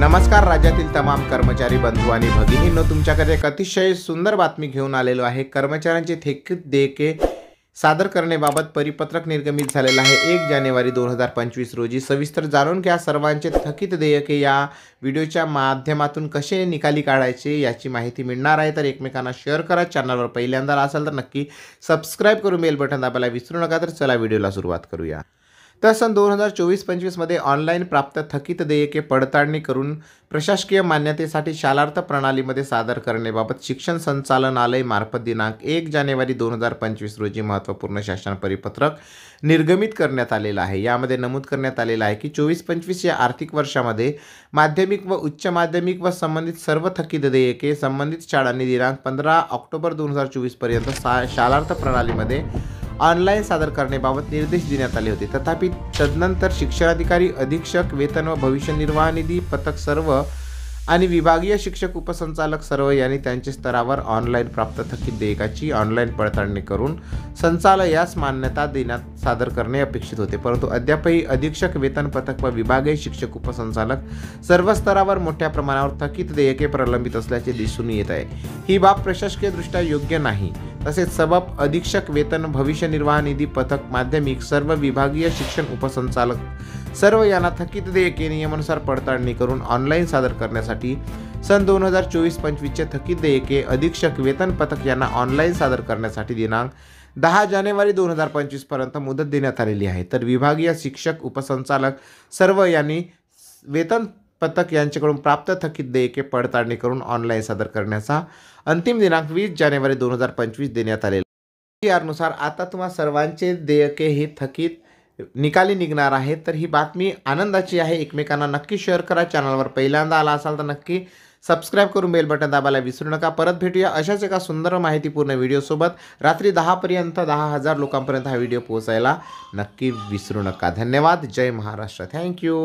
नमस्कार राज्यातील तमाम कर्मचारी बंधू आणि भगिनींनो, तुमच्याकडे एक अतिशय सुंदर बातमी घेऊन आलेलो आहे। कर्मचाऱ्यांचे थकीत देयके सादर करण्याबाबत परिपत्रक निर्गमित झालेलं आहे 1 जानेवारी 2025 रोजी। सविस्तर जाणून घ्या सर्वांचे थकीत देयके या व्हिडिओच्या माध्यमातून कसे निकाली काढायचे याची माहिती मिळणार आहे। तर एकमेकांना शेअर करा, चॅनलवर पहिल्यांदा असाल तर नक्की सबस्क्राइब करून बेल बटन दाबायला विसरू नका। तर चला व्हिडिओला सुरुवात करूया। तर सन 2024-25 मध्ये ऑनलाईन प्राप्त थकीत देयके पडताळणी करून प्रशासकीय मान्यतेसाठी शालार्थ प्रणालीमध्ये सादर करण्याबाबत शिक्षण संचालनालय मार्फत दिनांक 1 जानेवारी 2025 रोजी महत्त्वपूर्ण शासन परिपत्रक निर्गमित करण्यात आलेलं आहे। यामध्ये नमूद करण्यात आलेलं आहे की 24-25 या आर्थिक वर्षामध्ये माध्यमिक व उच्च माध्यमिक व संबंधित सर्व थकीत देयके संबंधित शाळांनी दिनांक 15 ऑक्टोबर 2024 पर्यंत शालार्थ प्रणालीमध्ये ऑनलाईन सादर करण्याबाबत निर्देश देण्यात आले होते। तथापि तदनंतर शिक्षणाधिकारी, अधीक्षक, वेतन व भविष्य निर्वाह निधी पथक सर्व आणि विभागीय शिक्षक, उपसंचालक सर्व यांनी त्यांच्या स्तरावर ऑनलाईन प्राप्त थकीत देयकाची ऑनलाईन पडताळणी करून संचालयास मान्यता देण्यात सादर करणे अपेक्षित होते। परंतु अद्यापही अधीक्षक, वेतन पथक व विभागीय शिक्षक, उपसंचालक सर्व स्तरावर मोठ्या प्रमाणावर थकीत देयके प्रलंबित असल्याचे दिसून येत आहे। ही बाब प्रशासकीयदृष्ट्या योग्य नाही। तसेच सबब, अधीक्षक, वेतन, भविष्य निर्वाह निधी पथक, माध्यमिक सर्व विभागीय शिक्षण, उपसंचालक सर्व यांना थकीत देयके नियमानुसार पडताळणी करून ऑनलाईन सादर करण्यासाठी सन 2024-25 चे थकीत देयके अधीक्षक, वेतन पथक यांना ऑनलाईन सादर करण्यासाठी दिनांक 10 जानेवारी 2025 पर्यंत मुदत देण्यात आलेली आहे। तर विभागीय शिक्षक, उपसंचालक सर्व यांनी वेतन पथक यांच्याकडून प्राप्त थकीत देयके पडताळणी करून ऑनलाईन सादर करण्याचा अंतिम दिनांक 20 जानेवारी 2025 देण्यात आलेला आहे। यानुसार आता तुम्हा सर्वांचे देयके हे थकीत निकाली निघणार आहे। तर ही बातमी आनंदाची आहे। एकमेकांना नक्की शेअर करा, चॅनलवर पहिल्यांदा आला असाल तर नक्की सबस्क्राइब करून बेल बटन दाबायला विसरू नका। परत भेटूया अशाच एका सुंदर माहितीपूर्ण व्हिडिओसोबत। रात्री 10 पर्यंत 10,000 लोकांपर्यंत हा व्हिडिओ पोहोचायला नक्की विसरू नका। धन्यवाद। जय महाराष्ट्र। थँक्यू।